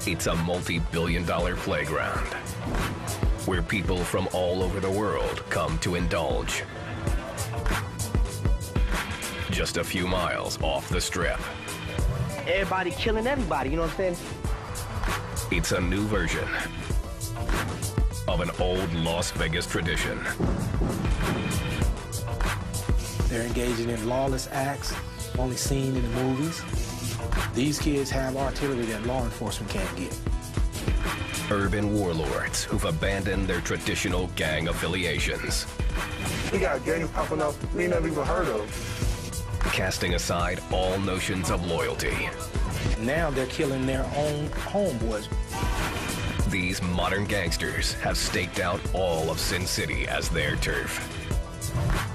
It's a multi-billion-dollar playground where people from all over the world come to indulge. Just a few miles off the strip. Everybody killing everybody, you know what I'm saying? It's a new version of an old Las Vegas tradition. They're engaging in lawless acts, only seen in the movies. These kids have artillery that law enforcement can't get. Urban warlords who've abandoned their traditional gang affiliations. We got gangs popping up we never even heard of. Casting aside all notions of loyalty. Now they're killing their own homeboys. These modern gangsters have staked out all of Sin City as their turf.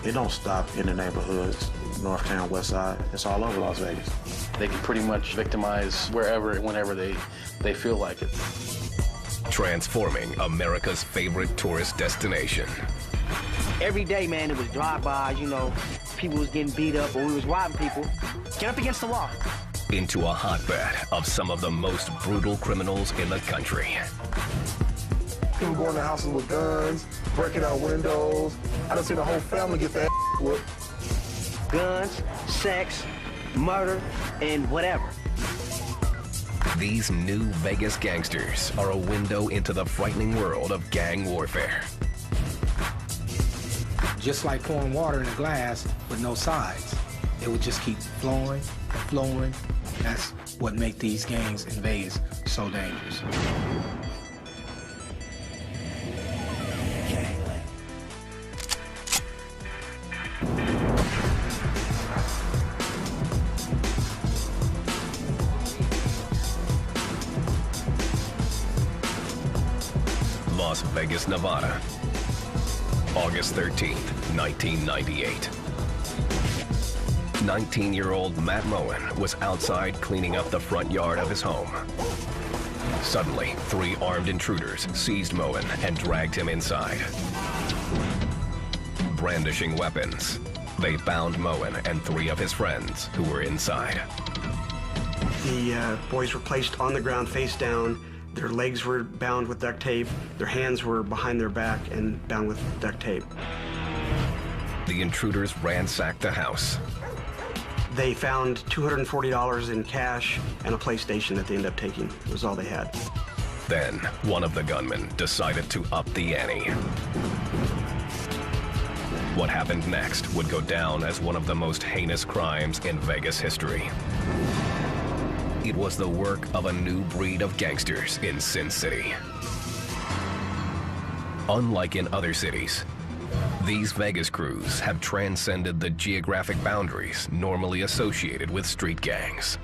It don't stop in the neighborhoods, North Town, West Side. It's all over Las Vegas. They can pretty much victimize wherever and whenever they feel like it. Transforming America's favorite tourist destination. Every day, man, it was drive-bys, you know, people was getting beat up or we was robbing people. Get up against the wall. Into a hotbed of some of the most brutal criminals in the country. People going to houses with guns, breaking out windows. I done seen the whole family get their whooped. Guns, sex, murder, and whatever. These new Vegas gangsters are a window into the frightening world of gang warfare. Just like pouring water in a glass with no sides. It would just keep flowing, flowing. That's what makes these gangs in Vegas so dangerous. Las Vegas, Nevada, August 13th, 1998. 19-year-old Matt Moen was outside cleaning up the front yard of his home. Suddenly, 3 armed intruders seized Moen and dragged him inside. Brandishing weapons, they bound Moen and 3 of his friends who were inside. The boys were placed on the ground face down. Their legs were bound with duct tape. Their hands were behind their back and bound with duct tape. The intruders ransacked the house. They found $240 in cash and a PlayStation that they ended up taking. It was all they had. Then, one of the gunmen decided to up the ante. What happened next would go down as one of the most heinous crimes in Vegas history. It was the work of a new breed of gangsters in Sin City. Unlike in other cities, these Vegas crews have transcended the geographic boundaries normally associated with street gangs.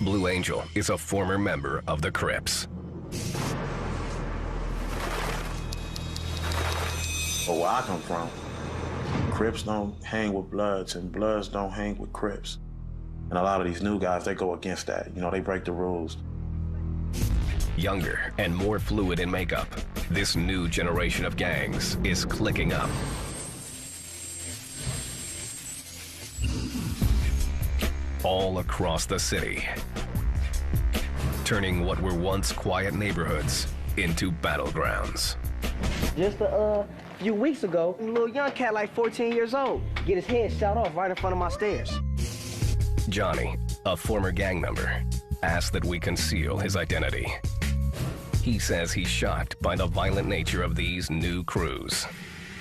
Blue Angel is a former member of the Crips. But where I come from, Crips don't hang with Bloods and Bloods don't hang with Crips. And a lot of these new guys, they go against that. You know, they break the rules. Younger and more fluid in makeup, this new generation of gangs is clicking up. All across the city, turning what were once quiet neighborhoods into battlegrounds. Just a few weeks ago, a little young cat like 14 years old, get his head shot off right in front of my stairs. Johnny, a former gang member, asked that we conceal his identity. He says he's shocked by the violent nature of these new crews.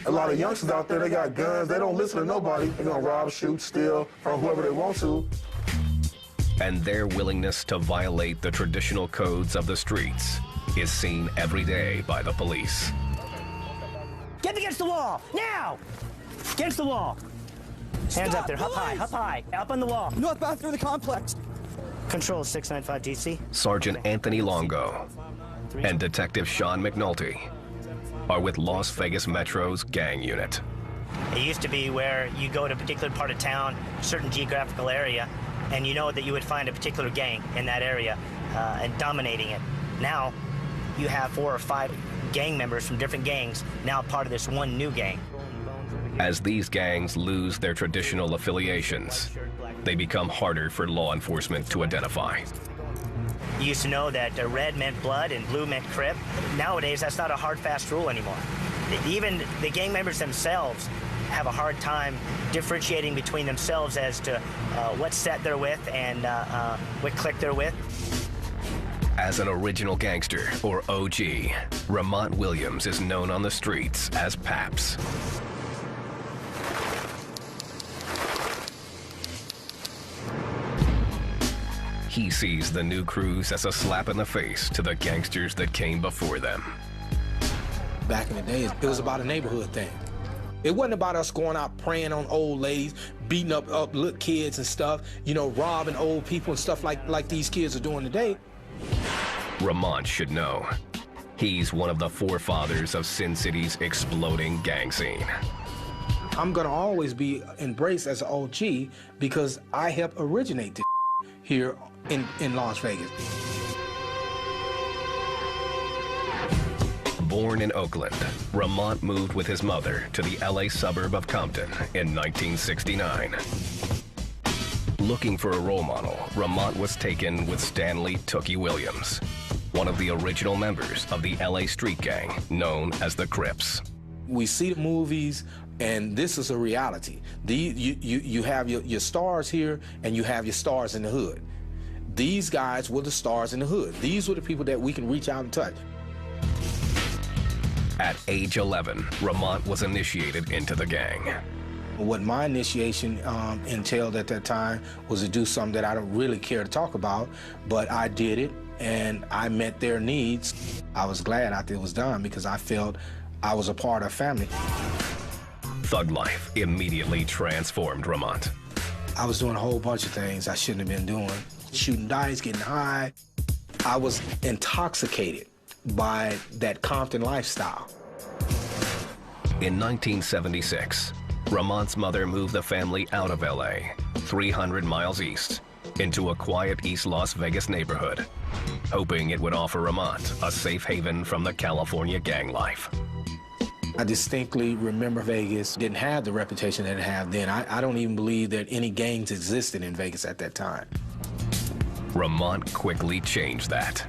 A lot of youngsters out there, they got guns. They don't listen to nobody. They're gonna rob, shoot, steal from whoever they want to. And their willingness to violate the traditional codes of the streets is seen every day by the police. Get against the wall, now! Against the wall. Hands up there, up high, up on the wall. Northbound through the complex. Control 695 DC. Sergeant Anthony Longo and Detective Sean McNulty are with Las Vegas Metro's gang unit. It used to be where you go to a particular part of town, certain geographical area, and you know that you would find a particular gang in that area and dominating it. Now, you have 4 or 5 gang members from different gangs, now part of this one new gang. As these gangs lose their traditional affiliations, they become harder for law enforcement to identify. You used to know that red meant blood and blue meant Crip. Nowadays, that's not a hard, fast rule anymore. Even the gang members themselves have a hard time differentiating between themselves as to what set they're with and what clique they're with. As an original gangster, or OG, Ramont Williams is known on the streets as Paps. He sees the new crews as a slap in the face to the gangsters that came before them. Back in the day, it was about a neighborhood thing. It wasn't about us going out preying on old ladies, beating up little kids and stuff, you know, robbing old people and stuff like these kids are doing today. Ramont should know. He's one of the forefathers of Sin City's exploding gang scene. I'm gonna always be embraced as an OG because I helped originate this here in Las Vegas. Born in Oakland, Ramont moved with his mother to the LA suburb of Compton in 1969. Looking for a role model, Ramont was taken with Stanley Tookie Williams, one of the original members of the LA street gang known as the Crips. We see the movies, and this is a reality. You have your stars here, and you have your stars in the hood. These guys were the stars in the hood. These were the people that we can reach out and touch. At age 11, Ramont was initiated into the gang. What my initiation entailed at that time was to do something that I don't really care to talk about, but I did it, and I met their needs. I was glad after it was done because I felt I was a part of family. Thug life immediately transformed Ramont. I was doing a whole bunch of things I shouldn't have been doing. Shooting dice, getting high. I was intoxicated by that Compton lifestyle. In 1976, Ramont's mother moved the family out of LA, 300 miles east, into a quiet East Las Vegas neighborhood, hoping it would offer Ramont a safe haven from the California gang life. I distinctly remember Vegas didn't have the reputation that it had then. I don't even believe that any gangs existed in Vegas at that time. Ramont quickly changed that.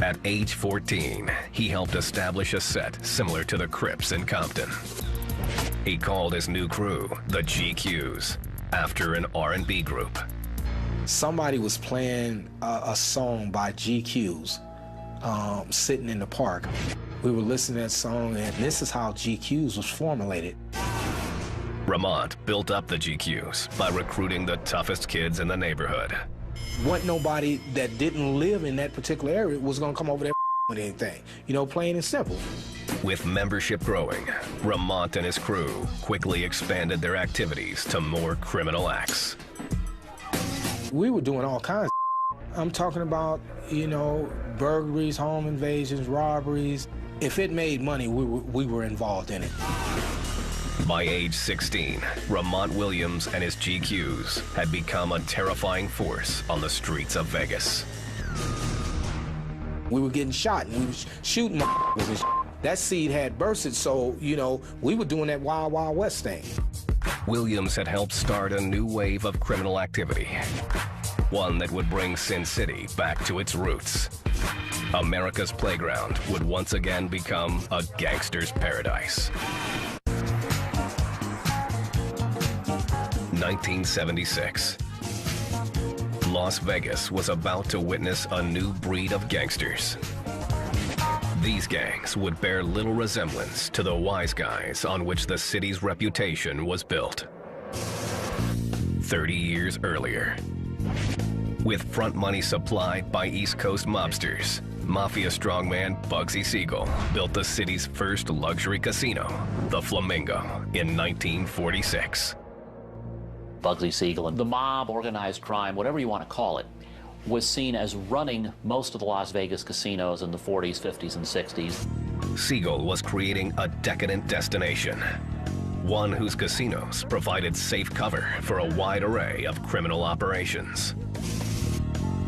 At age 14, he helped establish a set similar to the Crips in Compton. He called his new crew the GQs, after an R&B group. Somebody was playing a song by GQs, sitting in the park. We were listening to that song, and this is how GQs was formulated. Ramont built up the GQs by recruiting the toughest kids in the neighborhood. Wasn't nobody that didn't live in that particular area was gonna come over there with anything. You know, plain and simple. With membership growing, Ramont and his crew quickly expanded their activities to more criminal acts. We were doing all kinds of I'm talking about, you know, burglaries, home invasions, robberies. If it made money, we were involved in it. By age 16, Ramont Williams and his GQs had become a terrifying force on the streets of Vegas. We were getting shot, and we were shooting That seed had bursted, so, you know, we were doing that Wild Wild West thing. Williams had helped start a new wave of criminal activity, one that would bring Sin City back to its roots. America's playground would once again become a gangster's paradise. 1976. Las Vegas was about to witness a new breed of gangsters. These gangs would bear little resemblance to the wise guys on which the city's reputation was built. 30 years earlier. With front money supplied by East Coast mobsters, Mafia strongman Bugsy Siegel built the city's first luxury casino, the Flamingo, in 1946. Bugsy Siegel and the mob, organized crime, whatever you want to call it, was seen as running most of the Las Vegas casinos in the 40s, 50s, and 60s. Siegel was creating a decadent destination, one whose casinos provided safe cover for a wide array of criminal operations.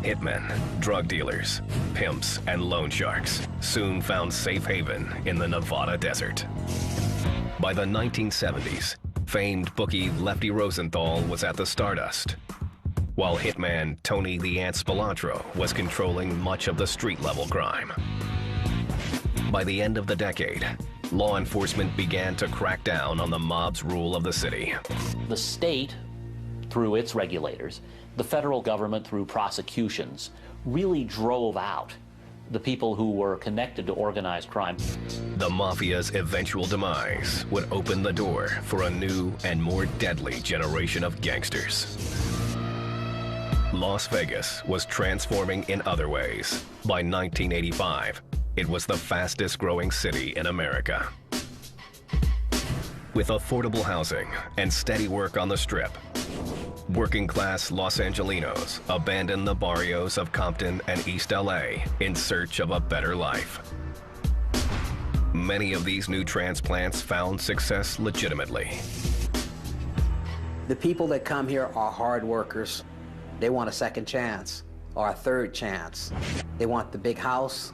Hitmen, drug dealers, pimps, and loan sharks soon found safe haven in the Nevada desert. By the 1970s, famed bookie Lefty Rosenthal was at the Stardust. while hitman Tony the Ant Spilantro was controlling much of the street-level crime. By the end of the decade, law enforcement began to crack down on the mob's rule of the city. The state, through its regulators, the federal government, through prosecutions, really drove out the people who were connected to organized crime. The mafia's eventual demise would open the door for a new and more deadly generation of gangsters. Las Vegas was transforming in other ways. By 1985, it was the fastest growing city in America. With affordable housing and steady work on the Strip, working-class Los Angelinos abandoned the barrios of Compton and East LA in search of a better life. Many of these new transplants found success legitimately. The people that come here are hard workers. They want a second chance or a third chance. They want the big house.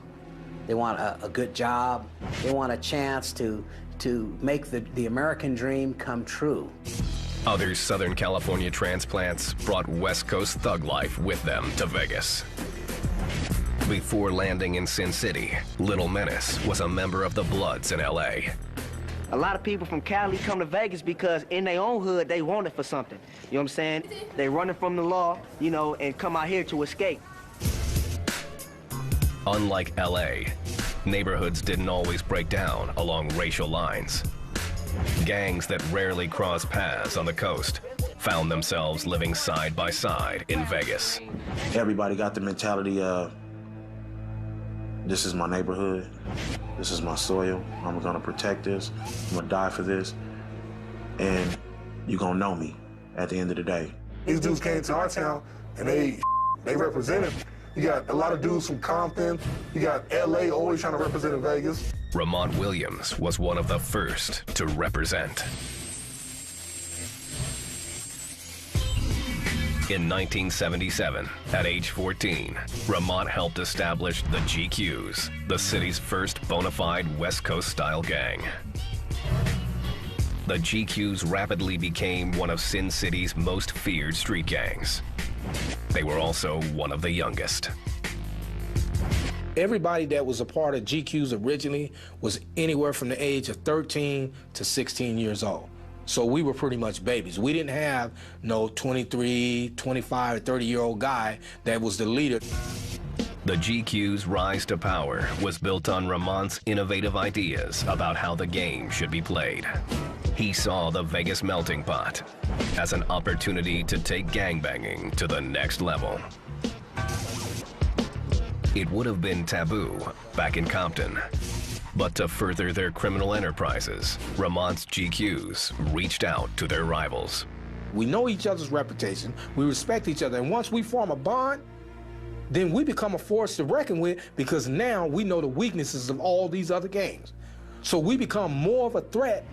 They want a good job. They want a chance to make the American dream come true. Other Southern California transplants brought West Coast thug life with them to Vegas. Before landing in Sin City, Little Menace was a member of the Bloods in LA. A lot of people from Cali come to Vegas because in their own hood, they want it for something. You know what I'm saying? They running from the law, you know, and come out here to escape. Unlike LA, neighborhoods didn't always break down along racial lines. Gangs that rarely cross paths on the coast found themselves living side by side in Vegas. Everybody got the mentality of, this is my neighborhood, this is my soil, I'm gonna protect this, I'm gonna die for this, and you're gonna know me at the end of the day. These dudes came to our town and they represented. You got a lot of dudes from Compton. You got LA always trying to represent in Vegas. Ramont Williams was one of the first to represent. In 1977, at age 14, Ramont helped establish the GQs, the city's first bona fide West Coast-style gang. The GQs rapidly became one of Sin City's most feared street gangs. They were also one of the youngest. Everybody that was a part of GQs originally was anywhere from the age of 13 to 16 years old. So we were pretty much babies. We didn't have no 23, 25, 30-year-old guy that was the leader. The GQ's rise to power was built on Ramont's innovative ideas about how the game should be played. He saw the Vegas melting pot as an opportunity to take gangbanging to the next level. It would have been taboo back in Compton, but to further their criminal enterprises, Ramont's GQs reached out to their rivals. We know each other's reputation, we respect each other, and once we form a bond, then we become a force to reckon with because now we know the weaknesses of all these other gangs. So we become more of a threat.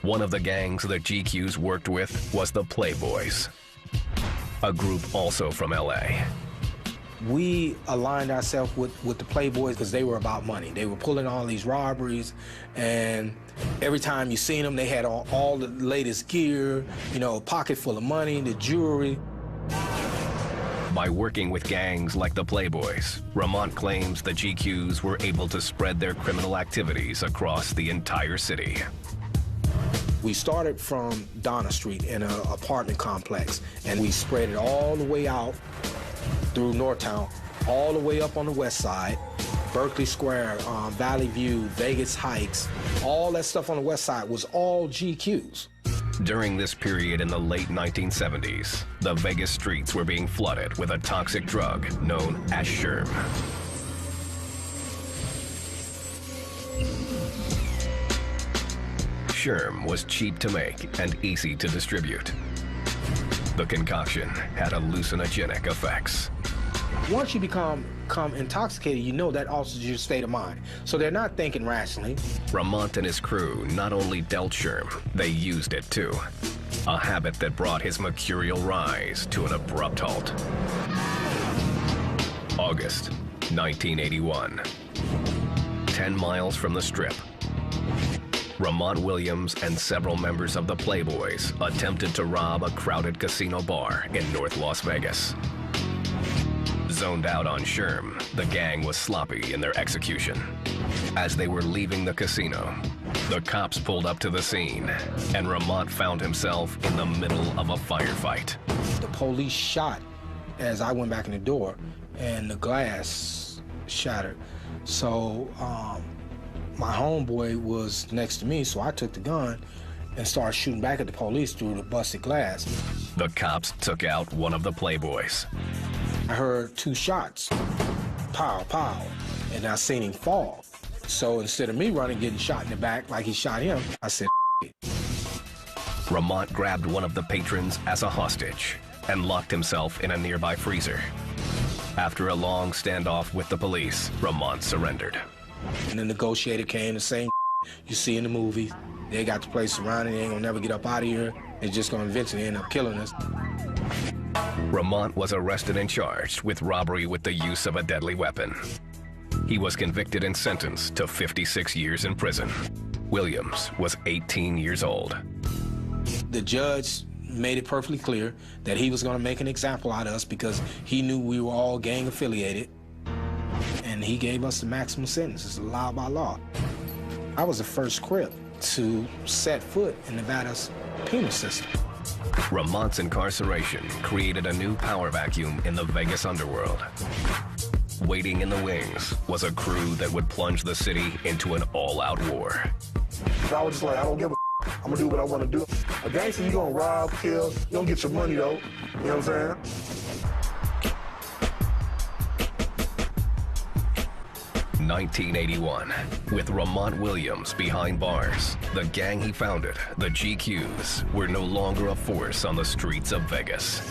One of the gangs the GQs worked with was the Playboys, a group also from LA. We aligned ourselves with the Playboys because they were about money. They were pulling all these robberies, and every time you seen them, they had all the latest gear, you know, a pocket full of money, the jewelry. By working with gangs like the Playboys, Ramont claims the GQs were able to spread their criminal activities across the entire city. We started from Donna Street in an apartment complex, and we spread it all the way out through Northtown, all the way up on the west side, Berkeley Square, Valley View, Vegas Heights, all that stuff on the west side was all GQs. During this period in the late 1970s, the Vegas streets were being flooded with a toxic drug known as Sherm. Sherm was cheap to make and easy to distribute. The concoction had hallucinogenic effects. Once you become intoxicated, you know that alters your state of mind. So they're not thinking rationally. Ramont and his crew not only dealt Sherm, they used it too. A habit that brought his mercurial rise to an abrupt halt. August 1981. 10 miles from the Strip. Ramont Williams and several members of the Playboys attempted to rob a crowded casino bar in North Las Vegas. Zoned out on Sherm, the gang was sloppy in their execution. As they were leaving the casino, the cops pulled up to the scene, and Ramont found himself in the middle of a firefight. The police shot as I went back in the door, and the glass shattered. So my homeboy was next to me, so I took the gun and started shooting back at the police through the busted glass. The cops took out one of the Playboys. I heard 2 shots, pow, pow, and I seen him fall. So instead of me running, getting shot in the back like he shot him, I said, it. Ramont grabbed one of the patrons as a hostage and locked himself in a nearby freezer. After a long standoff with the police, Ramont surrendered. And the negotiator came, the same you see in the movies. They got the place surrounded, they ain't gonna never get up out of here. They're just gonna eventually end up killing us. Ramont was arrested and charged with robbery with the use of a deadly weapon. He was convicted and sentenced to 56 years in prison. Williams was 18 years old. The judge made it perfectly clear that he was gonna make an example out of us because he knew we were all gang affiliated, and he gave us the maximum sentence. It's allowed by law. I was the first Crip to set foot in Nevada's penal system. Ramont's incarceration created a new power vacuum in the Vegas underworld. Waiting in the wings was a crew that would plunge the city into an all-out war. I was just like, I don't give a I'm gonna do what I want to do. A gangster, you gonna rob, kill, you don't get your money though. You know what I'm saying? 1981, with Ramont Williams behind bars, the gang he founded, the GQs, were no longer a force on the streets of Vegas.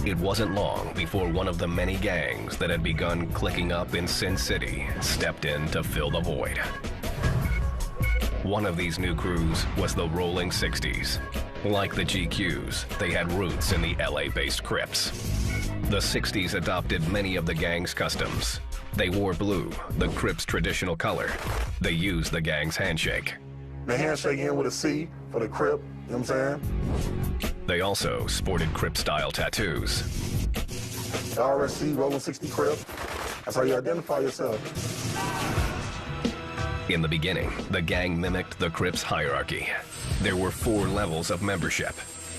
It wasn't long before one of the many gangs that had begun clicking up in Sin City stepped in to fill the void. One of these new crews was the Rolling 60s. Like the GQs, they had roots in the LA-based Crips. The 60s adopted many of the gang's customs. They wore blue, the Crips' traditional color. They used the gang's handshake. The handshake in with a C for the Crip, you know what I'm saying? They also sported Crip-style tattoos. RSC, Rolling 60 Crip. That's how you identify yourself. In the beginning, the gang mimicked the Crips' hierarchy. There were 4 levels of membership.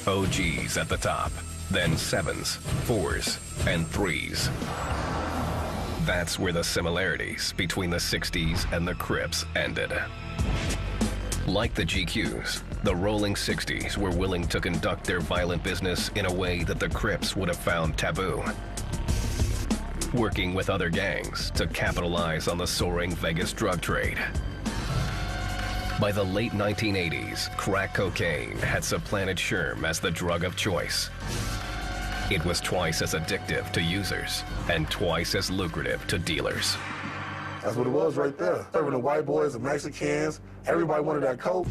OGs at the top, then 7s, 4s, and 3s. That's where the similarities between the 60s and the Crips ended. Like the GQs, the Rolling 60s were willing to conduct their violent business in a way that the Crips would have found taboo. Working with other gangs to capitalize on the soaring Vegas drug trade. By the late 1980s, crack cocaine had supplanted Sherm as the drug of choice. It was twice as addictive to users and twice as lucrative to dealers. That's what it was right there. Serving the white boys, the Mexicans, everybody wanted that coke.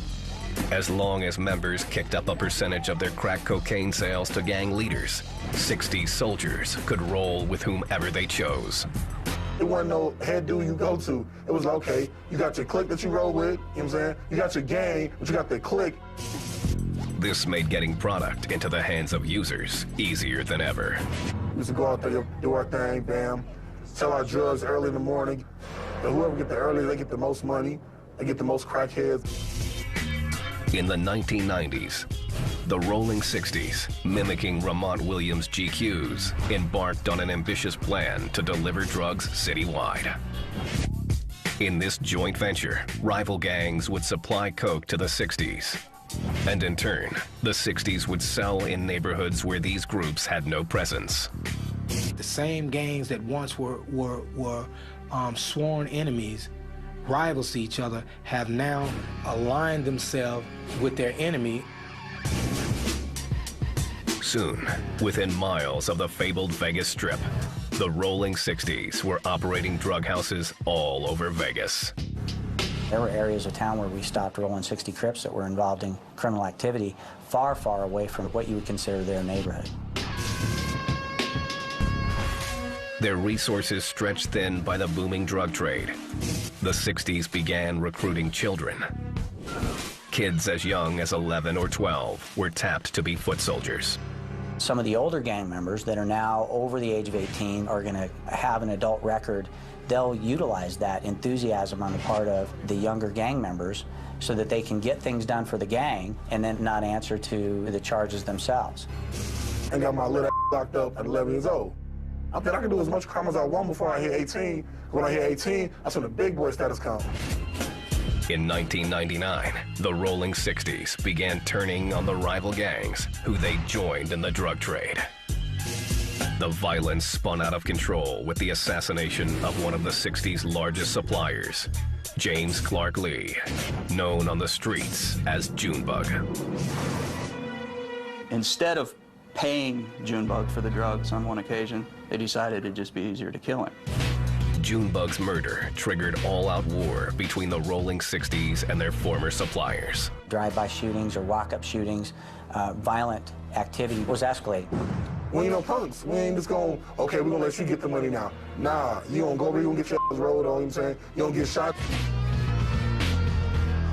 As long as members kicked up a percentage of their crack cocaine sales to gang leaders, 60 soldiers could roll with whomever they chose. It wasn't no head dude you go to. It was like, okay, you got your clique that you roll with, you know what I'm saying? You got your gang, but you got the clique. This made getting product into the hands of users easier than ever. We used to go out there, do our thing, bam, sell our drugs early in the morning. And whoever get there early, they get the most money, they get the most crackheads. In the 1990s, the Rolling 60s, mimicking Ramont Williams' GQs, embarked on an ambitious plan to deliver drugs citywide. In this joint venture, rival gangs would supply coke to the 60s. And in turn, the 60s would sell in neighborhoods where these groups had no presence. The same gangs that once were sworn enemies, rivals to each other, have now aligned themselves with their enemy. Soon, within miles of the fabled Vegas Strip, the Rolling 60s were operating drug houses all over Vegas. There were areas of town where we stopped Rolling 60 Crips that were involved in criminal activity far, far away from what you would consider their neighborhood. Their resources stretched thin by the booming drug trade. The 60s began recruiting children. Kids as young as 11 or 12 were tapped to be foot soldiers. Some of the older gang members that are now over the age of 18 are going to have an adult record. They'll utilize that enthusiasm on the part of the younger gang members so that they can get things done for the gang and then not answer to the charges themselves. I got my little locked up at 11 years old. I think I can do as much crime as I want before I hit 18. When I hit 18, that's when the big boy status comes. In 1999, the Rolling 60s began turning on the rival gangs who they joined in the drug trade. The violence spun out of control with the assassination of one of the 60s largest suppliers, James Clark Lee, known on the streets as Junebug. Instead of paying Junebug for the drugs on one occasion, they decided it'd just be easier to kill him. Junebug's murder triggered all-out war between the Rolling 60s and their former suppliers. Drive-by shootings or walk-up shootings, violent activity was escalating. We ain't no punks. We ain't just going, okay, we're gonna let you get the money now. Nah, you gonna go over, you gonna get your ass rolled on, you know what I'm saying? You gonna get shot.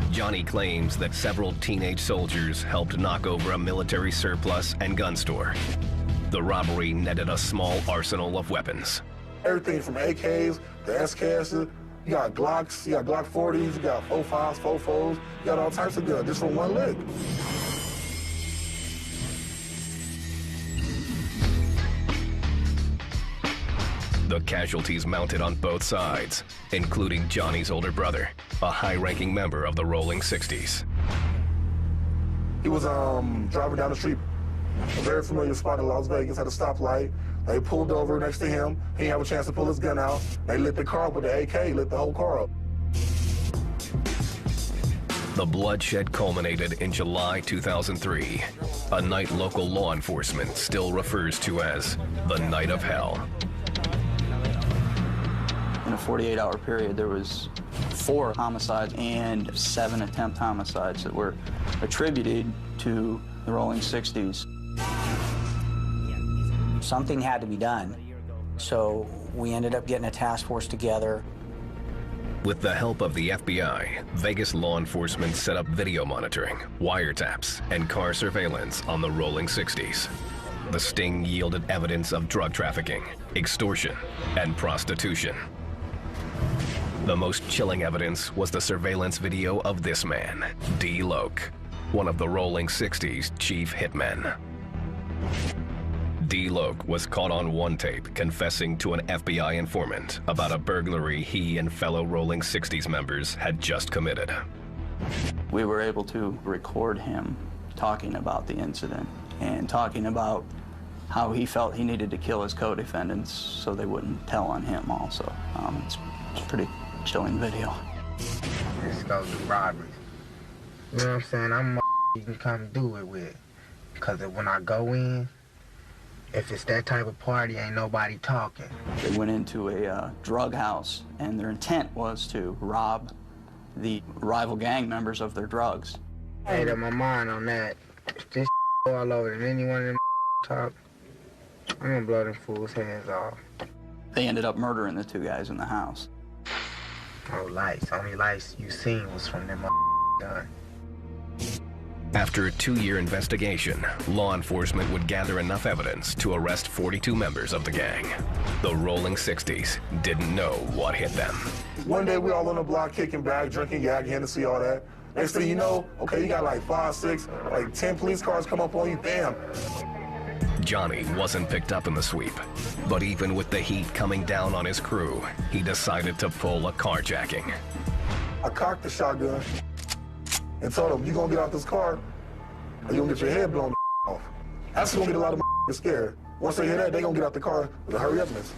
Johnny claims that several teenage soldiers helped knock over a military surplus and gun store. The robbery netted a small arsenal of weapons. Everything from AKs to SKSs, you got Glocks, you got Glock 40s, you got 45s, 44s, you got all types of guns just from one leg. The casualties mounted on both sides, including Johnny's older brother, a high-ranking member of the Rolling 60s. He was driving down the street, a very familiar spot in Las Vegas, had a stoplight. They pulled over next to him. He didn't have a chance to pull his gun out. They lit the car up with the AK, lit the whole car up. The bloodshed culminated in July 2003, a night local law enforcement still refers to as the Night of Hell. In a 48-hour period, there was 4 homicides and 7 attempt homicides that were attributed to the Rolling 60s. Something had to be done, so we ended up getting a task force together. With the help of the FBI, Vegas law enforcement set up video monitoring, wiretaps, and car surveillance on the Rolling 60s. The sting yielded evidence of drug trafficking, extortion, and prostitution. The most chilling evidence was the surveillance video of this man, D-Loke, one of the Rolling 60s chief hitmen. D-Loke was caught on one tape confessing to an FBI informant about a burglary he and fellow Rolling 60s members had just committed. We were able to record him talking about the incident and talking about how he felt he needed to kill his co-defendants so they wouldn't tell on him also. It's a pretty chilling video. This goes to robberies. You know what I'm saying? I'm you can come do it with. Because when I go in, if it's that type of party, ain't nobody talking. They went into a drug house, and their intent was to rob the rival gang members of their drugs. I made up my mind on that. If this all over and any one of them talk, I'm gonna blow them fools' heads off. They ended up murdering the 2 guys in the house. No lights. Only lights you seen was from them gun. After a 2-year investigation, law enforcement would gather enough evidence to arrest 42 members of the gang. The Rolling 60s didn't know what hit them. One day we all on the block kicking back, drinking yak, Hennessy, all that. Next thing you know, okay, you got like 5, 6, like 10 police cars come up on you, bam. Johnny wasn't picked up in the sweep, but even with the heat coming down on his crew, he decided to pull a carjacking. I cocked the shotgun and told him, you gonna get out this car, or you gonna get your head blown off. That's gonna get a lot of scared. Once they hear that, they gonna get out the car with a hurry upness.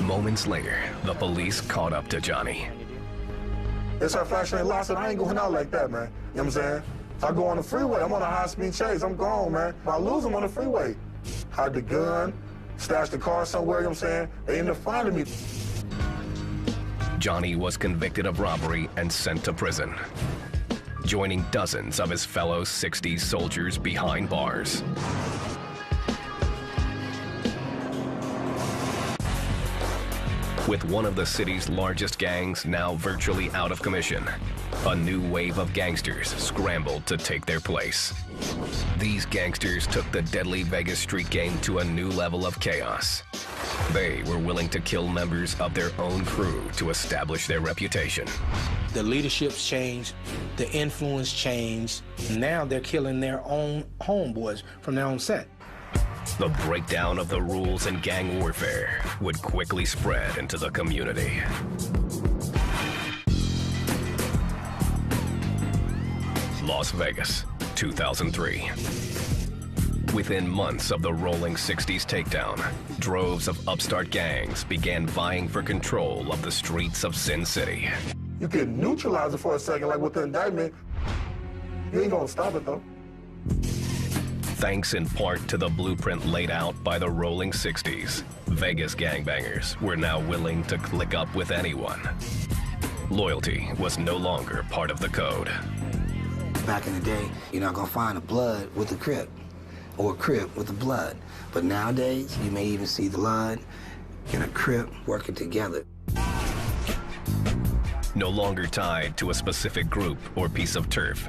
Moments later, the police caught up to Johnny. They start flashing their lights, and I ain't going out like that, man. You know what I'm saying? If I go on the freeway, I'm on a high-speed chase, I'm gone, man. If I lose them on the freeway, hide the gun, stash the car somewhere, you know what I'm saying? They end up finding me. Johnny was convicted of robbery and sent to prison, joining dozens of his fellow 60s soldiers behind bars. With one of the city's largest gangs now virtually out of commission, a new wave of gangsters scrambled to take their place. These gangsters took the deadly Vegas street game to a new level of chaos. They were willing to kill members of their own crew to establish their reputation. The leadership's changed, the influence changed. Now they're killing their own homeboys from their own set. The breakdown of the rules in gang warfare would quickly spread into the community. Las Vegas, 2003. Within months of the rolling 60s takedown, droves of upstart gangs began vying for control of the streets of Sin City. You can neutralize it for a second, like with the indictment. You ain't gonna stop it, though. Thanks in part to the blueprint laid out by the rolling 60s, Vegas gangbangers were now willing to click up with anyone. Loyalty was no longer part of the code. Back in the day, you're not gonna find a blood with a Crip, or a Crip with a blood. But nowadays, you may even see the blood and a Crip working together. No longer tied to a specific group or piece of turf,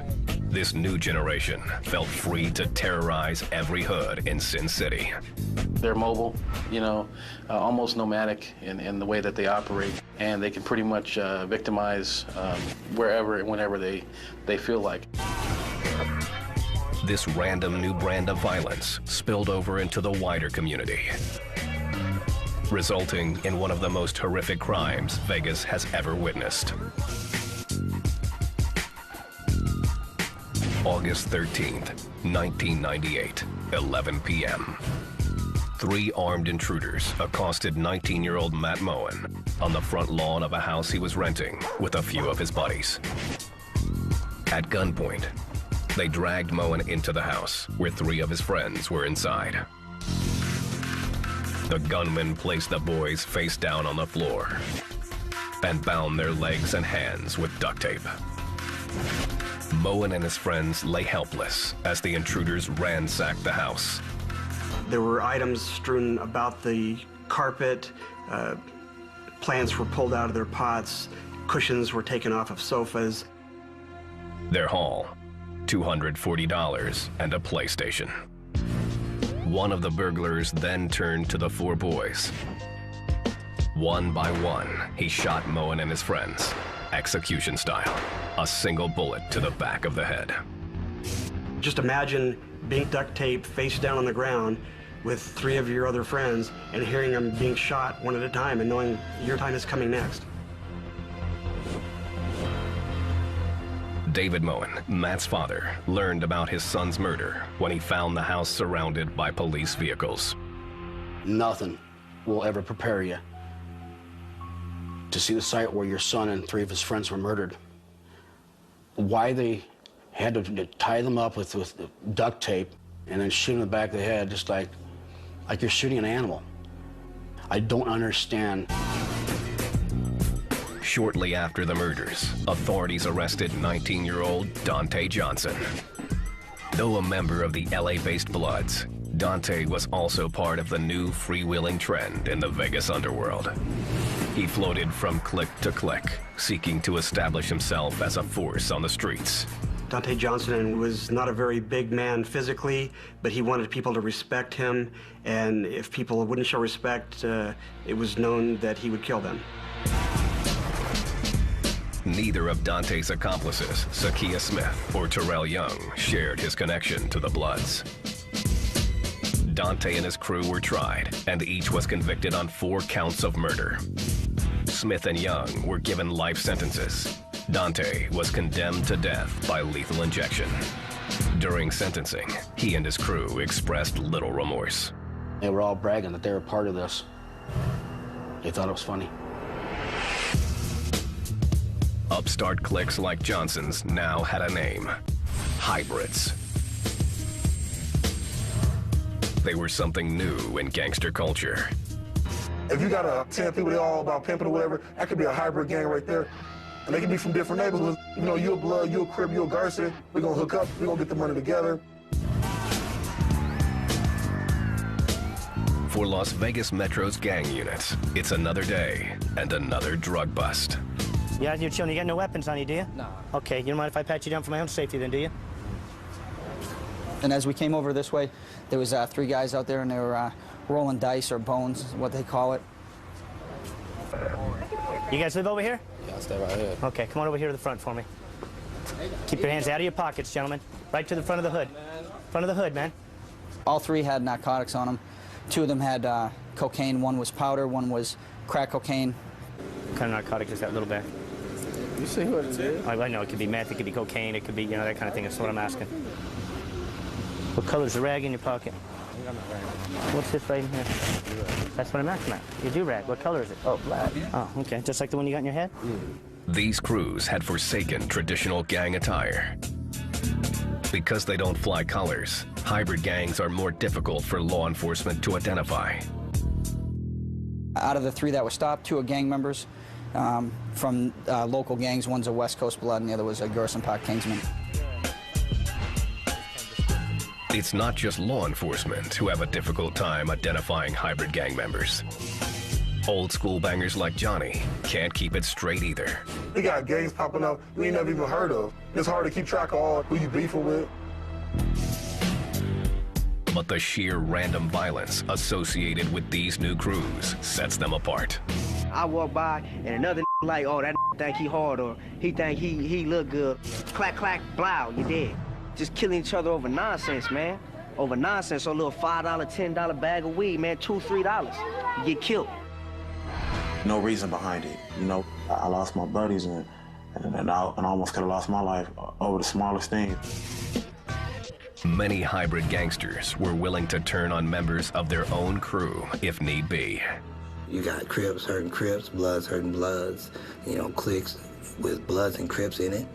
this new generation felt free to terrorize every hood in Sin City. They're mobile, you know, almost nomadic in the way that they operate, and they can pretty much victimize wherever and whenever they feel like. This random new brand of violence spilled over into the wider community, resulting in one of the most horrific crimes Vegas has ever witnessed. August 13th, 1998, 11 p.m. 3 armed intruders accosted 19-year-old Matt Moen on the front lawn of a house he was renting with a few of his buddies. At gunpoint, they dragged Moen into the house where 3 of his friends were inside. The gunman placed the boys face down on the floor and bound their legs and hands with duct tape. Moen and his friends lay helpless as the intruders ransacked the house. There were items strewn about the carpet, plants were pulled out of their pots, cushions were taken off of sofas. Their haul, $240 and a PlayStation. One of the burglars then turned to the 4 boys. One by one, he shot Moen and his friends, execution style, a single bullet to the back of the head. Just imagine being duct taped face down on the ground with 3 of your other friends and hearing them being shot one at a time and knowing your time is coming next. David Moen, Matt's father, learned about his son's murder when he found the house surrounded by police vehicles. Nothing will ever prepare you to see the site where your son and 3 of his friends were murdered. Why they had to tie them up with duct tape and then shoot in the back of the head, just like you're shooting an animal. I don't understand. Shortly after the murders, authorities arrested 19-year-old Dante Johnson. Though a member of the LA-based Bloods, Dante was also part of the new freewheeling trend in the Vegas underworld. He floated from clique to clique, seeking to establish himself as a force on the streets. Dante Johnson was not a very big man physically, but he wanted people to respect him, and if people wouldn't show respect, it was known that he would kill them. Neither of Dante's accomplices, Sakia Smith or Terrell Young, shared his connection to the Bloods. Dante and his crew were tried, and each was convicted on 4 counts of murder. Smith and Young were given life sentences. Dante was condemned to death by lethal injection. During sentencing, he and his crew expressed little remorse. They were all bragging that they were part of this. They thought it was funny. Upstart cliques like Johnson's now had a name: hybrids. They were something new in gangster culture. If you got 10 people, they all about pimping or whatever, that could be a hybrid gang right there. And they can be from different neighborhoods. You know, you a Blood, you a Crip, you a Garcia. We're gonna hook up, we're gonna get the money together. For Las Vegas Metro's gang units, it's another day and another drug bust. Yeah, you're chilling. You got no weapons on you, do you? No. Okay, you don't mind if I pat you down for my own safety then, do you? And as we came over this way, there was 3 guys out there, and they were rolling dice or bones, what they call it. You guys live over here? Yeah, I stay right here. Okay, come on over here to the front for me. Keep your hands out of your pockets, gentlemen. Right to the front of the hood. Front of the hood, man. All 3 had narcotics on them. 2 of them had cocaine. 1 was powder, 1 was crack cocaine. What kind of narcotic is that little bag? You see what it is? I know it could be meth, it could be cocaine, it could be, you know, that kind of thing. That's what I'm asking. What color's the rag in your pocket? What's this right in here? That's what I'm asking about. Your do-rag. What color is it? Oh, black. Oh, okay. Just like the one you got in your head? These crews had forsaken traditional gang attire. Because they don't fly colors, hybrid gangs are more difficult for law enforcement to identify. Out of the 3 that were stopped, 2 are gang members from local gangs. One's a West Coast Blood, and the other was a Gerson Park Kingsman. It's not just law enforcement who have a difficult time identifying hybrid gang members. Old school bangers like Johnny can't keep it straight either. We got gangs popping up we ain't never even heard of. It's hard to keep track of all who you beefing with. But the sheer random violence associated with these new crews sets them apart. I walk by and another like, oh, that think he hard, or he think he look good. Clack, clack, blow, you dead. Just killing each other over nonsense, man. Over nonsense. So a little $5, $10 bag of weed, man, $2, $3. You get killed. No reason behind it. You know, I lost my buddies and I almost could have lost my life over the smallest thing. Many hybrid gangsters were willing to turn on members of their own crew if need be. You got Crips hurting Crips, Bloods hurting Bloods, you know, cliques with Bloods and Crips in it,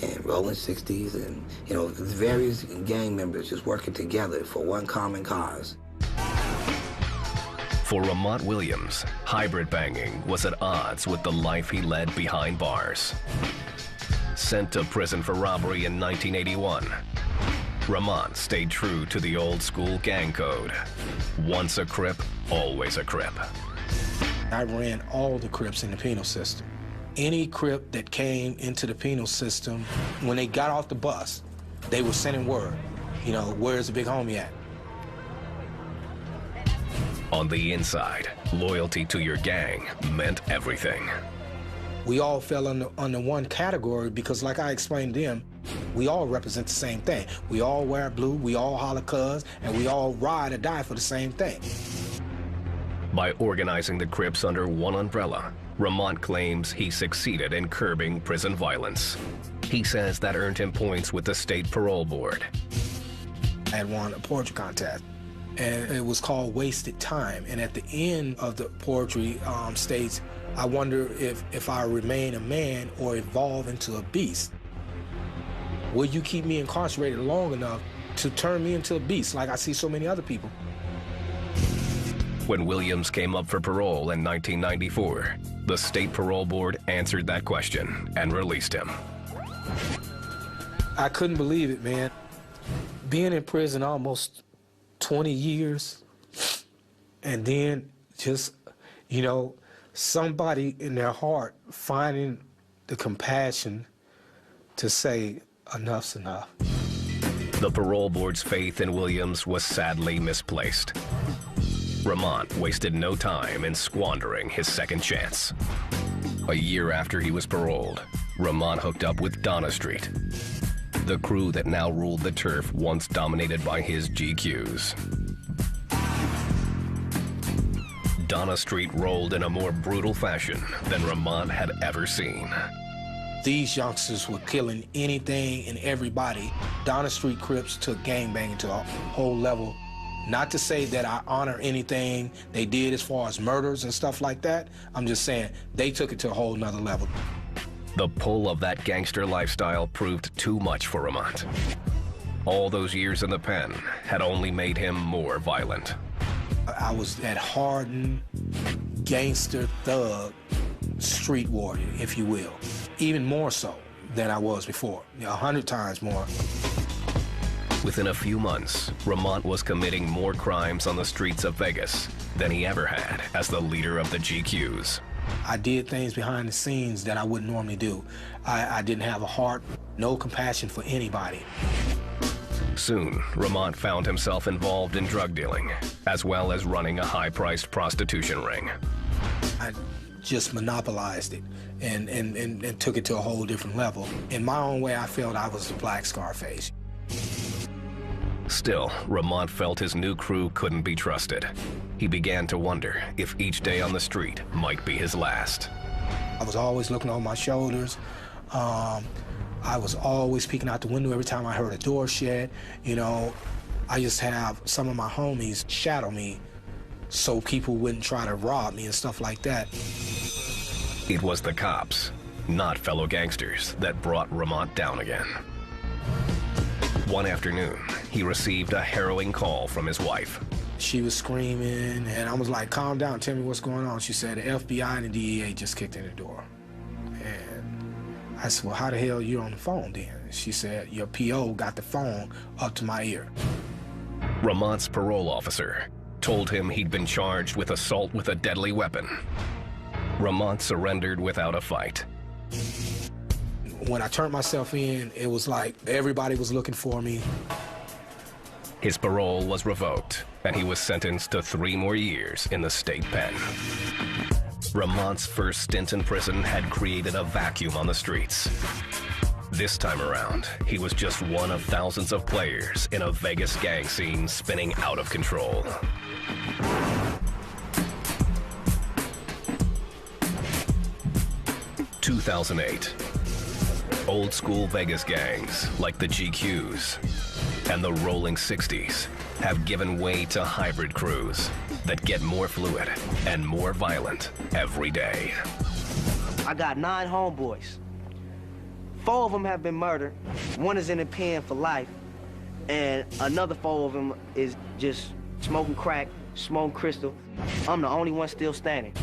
and rolling 60s, and, you know, various gang members just working together for one common cause. For Ramont Williams, hybrid banging was at odds with the life he led behind bars. Sent to prison for robbery in 1981, Ramont stayed true to the old school gang code. Once a Crip, always a Crip. I ran all the Crips in the penal system. Any Crip that came into the penal system, when they got off the bus, they were sending word, you know, where's the big homie at? On the inside, loyalty to your gang meant everything. We all fell under one category because, like I explained to them, we all represent the same thing. We all wear blue, we all holler cuz, and we all ride or die for the same thing. By organizing the Crips under one umbrella, Ramont claims he succeeded in curbing prison violence. He says that earned him points with the state parole board. I had won a poetry contest, and it was called Wasted Time. And at the end of the poetry states, I wonder if I remain a man or evolve into a beast. Will you keep me incarcerated long enough to turn me into a beast like I see so many other people? When Williams came up for parole in 1994, the state parole board answered that question and released him. I couldn't believe it, man. Being in prison almost 20 years, and then just, you know, somebody in their heart finding the compassion to say, enough's enough. The parole board's faith in Williams was sadly misplaced. Ramont wasted no time in squandering his second chance. A year after he was paroled, Ramont hooked up with Donna Street, the crew that now ruled the turf once dominated by his GQs. Donna Street rolled in a more brutal fashion than Ramont had ever seen. These youngsters were killing anything and everybody. Donna Street Crips took gangbanging to a whole level. Not to say that I honor anything they did as far as murders and stuff like that. I'm just saying they took it to a whole nother level. The pull of that gangster lifestyle proved too much for Ramont. All those years in the pen had only made him more violent. I was that hardened gangster thug street warrior, if you will. Even more so than I was before, 100 times more. Within a few months, Ramont was committing more crimes on the streets of Vegas than he ever had as the leader of the GQs. I did things behind the scenes that I wouldn't normally do. I didn't have a heart, no compassion for anybody. Soon, Ramont found himself involved in drug dealing, as well as running a high-priced prostitution ring. I just monopolized it and took it to a whole different level. In my own way, I felt I was the Black Scarface. Still, Ramont felt his new crew couldn't be trusted. He began to wonder if each day on the street might be his last. I was always looking over my shoulders. I was always peeking out the window every time I heard a door shut. You know, I used to have some of my homies shadow me so people wouldn't try to rob me and stuff like that. It was the cops, not fellow gangsters, that brought Ramont down again. One afternoon, he received a harrowing call from his wife. She was screaming, and I was like, calm down, tell me what's going on. She said, the FBI and the DEA just kicked in the door. And I said, well, how the hell are you on the phone then? She said, your PO got the phone up to my ear. Ramont's parole officer told him he'd been charged with assault with a deadly weapon. Ramont surrendered without a fight. When I turned myself in, it was like everybody was looking for me. His parole was revoked, and he was sentenced to 3 more years in the state pen. Ramont's first stint in prison had created a vacuum on the streets. This time around, he was just one of thousands of players in a Vegas gang scene spinning out of control. (2008). Old school Vegas gangs like the GQs and the Rolling 60s have given way to hybrid crews that get more fluid and more violent every day. I got 9 homeboys. 4 of them have been murdered. 1 is in the pen for life. And another 4 of them is just smoking crack, smoking crystal. I'm the only one still standing.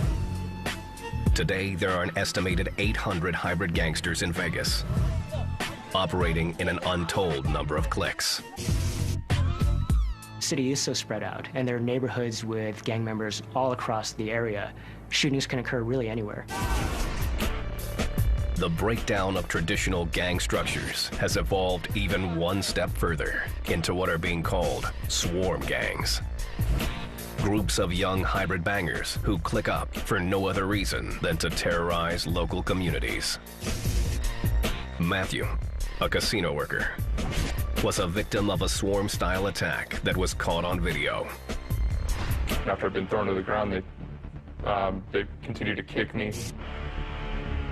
Today, there are an estimated 800 hybrid gangsters in Vegas, operating in an untold number of cliques. The city is so spread out, and there are neighborhoods with gang members all across the area. Shootings can occur really anywhere. The breakdown of traditional gang structures has evolved even one step further into what are being called swarm gangs. Groups of young hybrid bangers who click up for no other reason than to terrorize local communities. Matthew, a casino worker, was a victim of a swarm-style attack that was caught on video. After I'd been thrown to the ground, they continued to kick me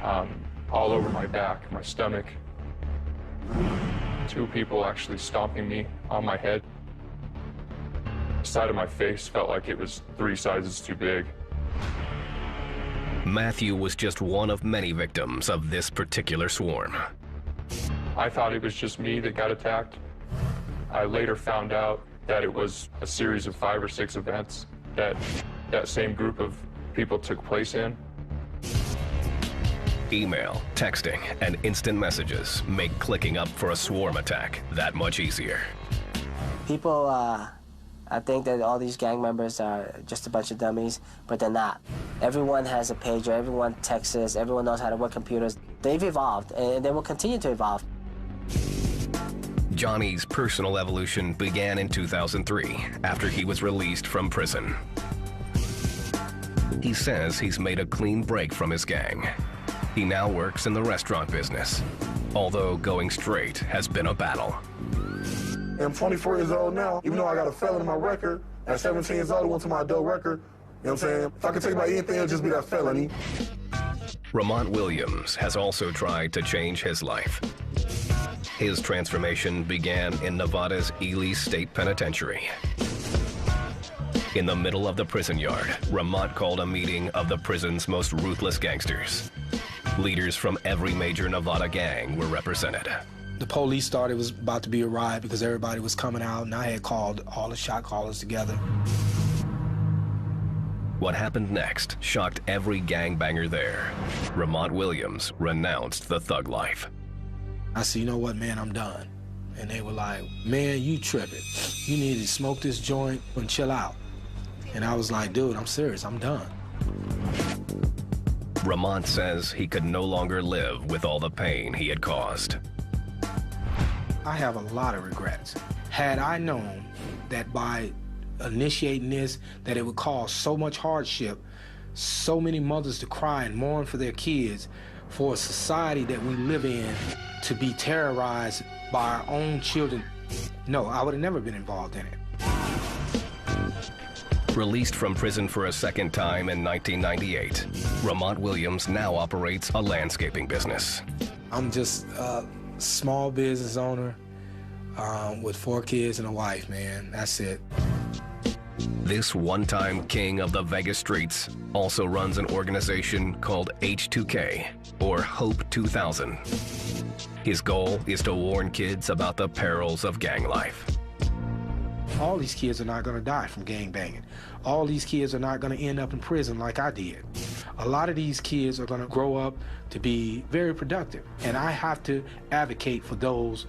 all over my back, my stomach. 2 people actually stomping me on my head. The side of my face felt like it was 3 sizes too big. Matthew was just one of many victims of this particular swarm. I thought it was just me that got attacked. I later found out that it was a series of 5 or 6 events that same group of people took place in. Email, texting, and instant messages make clicking up for a swarm attack that much easier. People, I think that all these gang members are just a bunch of dummies, but they're not. Everyone has a pager, everyone texts, everyone knows how to work computers. They've evolved, and they will continue to evolve. Johnny's personal evolution began in 2003, after he was released from prison. He says he's made a clean break from his gang. He now works in the restaurant business, although going straight has been a battle. I'm 24 years old now, even though I got a felon in my record. At 17 years old, I went to my adult record. You know what I'm saying? If I could take about anything, it'd just be that felony. Ramont Williams has also tried to change his life. His transformation began in Nevada's Ely State Penitentiary. In the middle of the prison yard, Ramont called a meeting of the prison's most ruthless gangsters. Leaders from every major Nevada gang were represented. The police thought it was about to be a riot because everybody was coming out, and I had called all the shot callers together. What happened next shocked every gangbanger there. Ramont Williams renounced the thug life. I said, you know what, man, I'm done. And they were like, man, you tripping. You need to smoke this joint and chill out. And I was like, dude, I'm serious, I'm done. Ramont says he could no longer live with all the pain he had caused. I have a lot of regrets. Had I known that by initiating this, that it would cause so much hardship, so many mothers to cry and mourn for their kids, for a society that we live in to be terrorized by our own children, no, I would have never been involved in it. Released from prison for a second time in 1998, Ramont Williams now operates a landscaping business. I'm just a small business owner with 4 kids and a wife, man. That's it. This one-time king of the Vegas streets also runs an organization called H2K, or Hope 2000. His goal is to warn kids about the perils of gang life. All these kids are not going to die from gang banging. All these kids are not going to end up in prison like I did. A lot of these kids are going to grow up to be very productive, and I have to advocate for those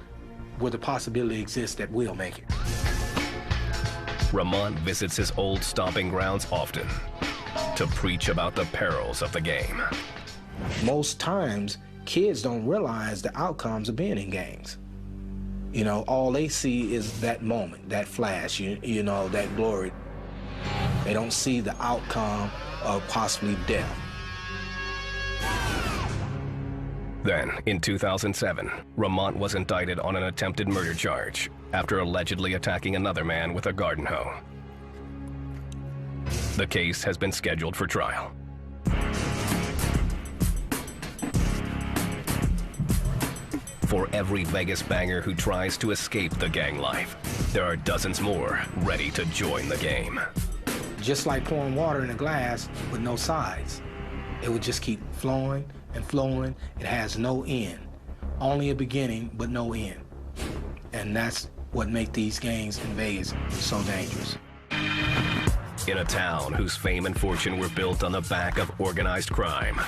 where the possibility exists that will make it. Ramont visits his old stomping grounds often to preach about the perils of the game. Most times, kids don't realize the outcomes of being in gangs. You know, all they see is that moment, that flash, you know, that glory. They don't see the outcome of possibly death. Then, in 2007, Ramont was indicted on an attempted murder charge after allegedly attacking another man with a garden hoe. The case has been scheduled for trial. For every Vegas banger who tries to escape the gang life, there are dozens more ready to join the game. Just like pouring water in a glass with no sides. It would just keep flowing and flowing. It has no end. Only a beginning, but no end. And that's what makes these gangs in Vegas so dangerous. In a town whose fame and fortune were built on the back of organized crime,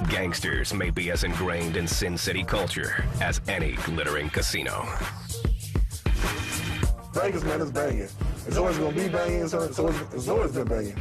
gangsters may be as ingrained in Sin City culture as any glittering casino. Vegas, man, is banging. It's always gonna be banging. It's always been banging.